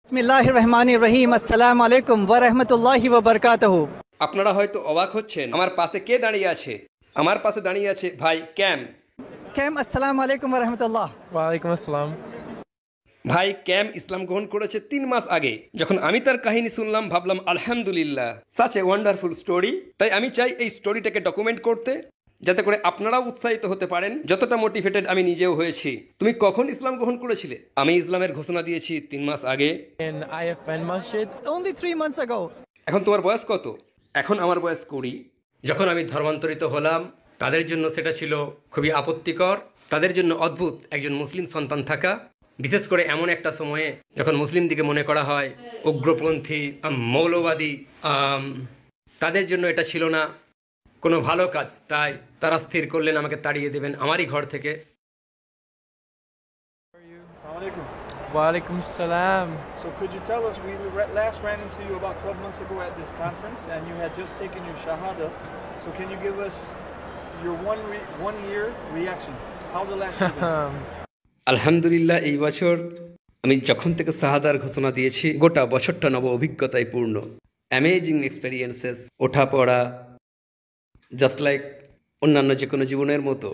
বিসমিল্লাহির রহমানির রহিম। আসসালামু আলাইকুম ওয়া রাহমাতুল্লাহি ওয়া বারাকাতুহু। আপনারা হয়তো অবাক হচ্ছেন আমার পাশে কে দাঁড়িয়ে আছে। আমার পাশে দাঁড়িয়ে আছে ভাই ক্যাম। ক্যাম, আসসালামু আলাইকুম ওয়া রাহমাতুল্লাহ। ওয়ালাইকুম আসসালাম। ভাই ক্যাম ইসলাম গ্রহণ করেছে 3 মাস আগে। যখন আমি তার কাহিনী শুনলাম ভাবলাম আলহামদুলিল্লাহ, সাচ এ ওয়ান্ডারফুল স্টোরি। তাই আমি চাই এই স্টোরিটাকে ডকুমেন্ট করতে, যাতে করে আপনারাও উৎসাহিত হতে পারেন যতটা মোটিভেটেড আমি নিজেও হয়েছি। তুমি কখন ইসলাম গ্রহণ করেছিলে? আমি ইসলামের ঘোষণা দিয়েছি 3 মাস আগে। In IFN Masjid. Only 3 months ago. এখন তোমার বয়স কত? এখন আমার বয়স 20। যখন আমি ধর্মান্তরিত হলাম তাদের জন্য সেটা ছিল খুবই আপত্তিকর। তাদের জন্য অদ্ভুত একজন মুসলিম সন্তান থাকা, বিশেষ করে এমন একটা সময়ে যখন মুসলিম দিকে মনে করা হয় উগ্রপন্থী, মৌলবাদী। তাদের জন্য এটা ছিল না কোনো ভালো কাজ। তাই তারা স্থির করলেন আমাকে তাড়িয়ে দেবেন আমারই ঘর থেকে। Walaikum salam. So could you tell us, we last ran into you about 12 months ago at this conference and you had just taken your Shahada. So can you give us your one year reaction? How's the last year been? আলহামদুলিল্লাহ, এই বছর আমি যখন থেকে শাহাদার ঘোষণা দিয়েছি গোটা বছরটা নব অভিজ্ঞতায় পূর্ণ। অ্যামেজিং এক্সপেরিয়েন্সেস, ওঠা পড়া, জাস্ট লাইক অন্যান্য যে কোনো জীবনের মতো।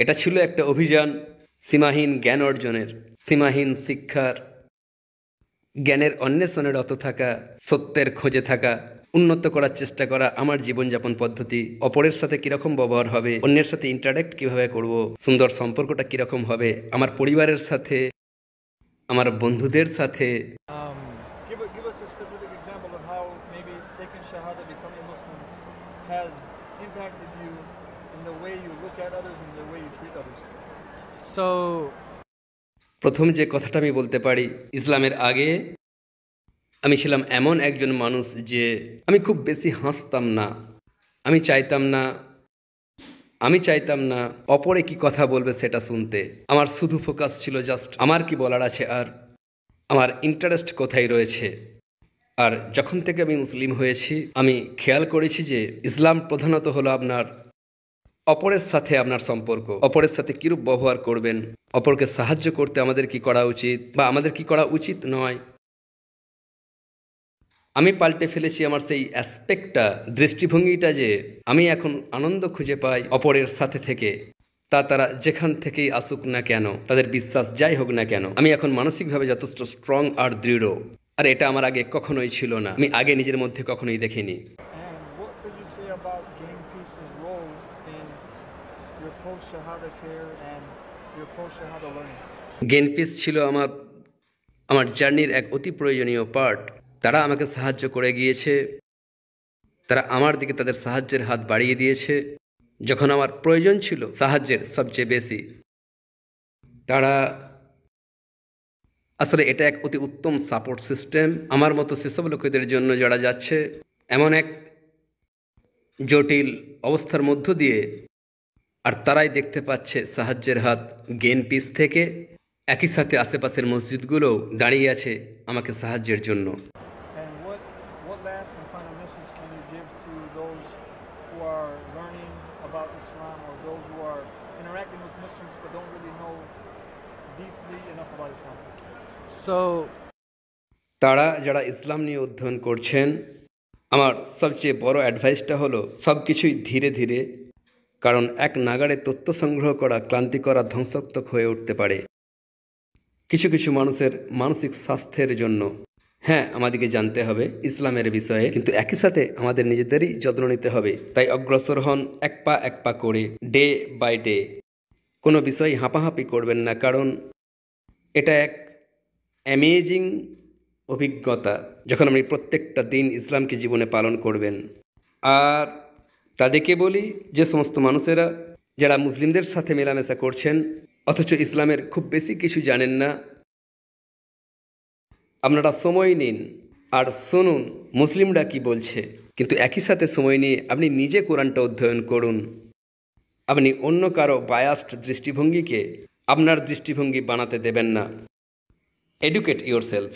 এটা ছিল একটা অভিযান সীমাহীন জ্ঞান অর্জনের, সীমাহীন শিক্ষার, জ্ঞানের অন্বেষণে রত থাকা, সত্যের খোঁজে থাকা, উন্নত করার চেষ্টা করা আমার জীবনযাপন পদ্ধতি, অপরের সাথে কীরকম ব্যবহার হবে, অন্যের সাথে ইন্টারাক্ট কীভাবে করব, সুন্দর সম্পর্কটা কীরকম হবে আমার পরিবারের সাথে, আমার বন্ধুদের সাথে। Give us a specific example of how maybe taking Shahada, becoming Muslim, has impacted you in the way you look at others and the way you treat others. So, প্রথম যে কথাটা আমি বলতে পারি, ইসলামের আগে আমি ছিলাম এমন একজন মানুষ যে আমি খুব বেশি হাসতাম না। আমি চাইতাম না অপরে কি কথা বলবে সেটা শুনতে। আমার শুধু ফোকাস ছিল জাস্ট আমার কি বলার আছে আর আমার ইন্টারেস্ট কোথায় রয়েছে। আর যখন থেকে আমি মুসলিম হয়েছি আমি খেয়াল করেছি যে ইসলাম প্রধানত হলো আপনার অপরের সাথে আপনার সম্পর্ক, অপরের সাথে কীরূপ ব্যবহার করবেন, অপরকে সাহায্য করতে আমাদের কি করা উচিত বা আমাদের কি করা উচিত নয়। আমি পাল্টে ফেলেছি আমার সেই অ্যাসপেক্টটা, দৃষ্টিভঙ্গিটা, যে আমি এখন আনন্দ খুঁজে পাই অপরের সাথে থেকে। তারা যেখান থেকেই আসুক না কেন, তাদের বিশ্বাস যাই হোক না কেন, আমি এখন মানসিকভাবে যথেষ্ট স্ট্রং আর দৃঢ়। আর এটা আমার আগে কখনোই ছিল না, আমি আগে নিজের মধ্যে কখনোই দেখিনি। And what could you say about Gain Peace's role in your post-Shahada care and your post-Shahada learning? Gain piece ছিল আমার জার্নির এক অতি প্রয়োজনীয় পার্ট। তারা আমাকে সাহায্য করে গিয়েছে, তারা আমার দিকে তাদের সাহায্যের হাত বাড়িয়ে দিয়েছে যখন আমার প্রয়োজন ছিল সাহায্যের সবচেয়ে বেশি। তারা আসলে এটা এক অতি উত্তম সাপোর্ট সিস্টেম আমার মতো সেসব লোকেদের জন্য যারা যাচ্ছে এমন এক জটিল অবস্থার মধ্য দিয়ে, আর তারাই দেখতে পাচ্ছে সাহায্যের হাত গেইন পিস থেকে। একই সাথে আশেপাশের মসজিদগুলোও দাঁড়িয়ে আছে আমাকে সাহায্যের জন্য। And what last and final message can you give to those who are learning about Islam or those who are interacting with Muslims but don't really know deeply enough about Islam? so তারা যারা ইসলাম নিয়ে অধ্যয়ন করছেন, আমার সবচেয়ে বড় অ্যাডভাইসটা হলো সব কিছুই ধীরে ধীরে, কারণ এক নাগাড়ে তথ্য সংগ্রহ করা ক্লান্তিকর আর ধ্বংসাত্মক হয়ে উঠতে পারে কিছু কিছু মানুষের মানসিক স্বাস্থ্যের জন্য। হ্যাঁ, আমাদেরকে জানতে হবে ইসলামের বিষয়ে, কিন্তু একই সাথে আমাদের নিজেদেরই যত্ন নিতে হবে। তাই অগ্রসর হন এক পা করে, ডে বাই ডে। কোনো বিষয় হাঁপাহাঁপি করবেন না, কারণ এটা এক অ্যামেজিং অভিজ্ঞতা যখন আপনি প্রত্যেকটা দিন ইসলামকে জীবনে পালন করবেন। আর তাদেরকে বলি, যে সমস্ত মানুষেরা যারা মুসলিমদের সাথে মেলামেশা করছেন অথচ ইসলামের খুব বেশি কিছু জানেন না, আপনারা সময় নিন আর শুনুন মুসলিমরা কি বলছে, কিন্তু একই সাথে সময় নিয়ে আপনি নিজে কোরআনটা অধ্যয়ন করুন। আপনি অন্য কারো বায়াসড দৃষ্টিভঙ্গিকে আপনার দৃষ্টিভঙ্গি বানাতে দেবেন না। Educate yourself.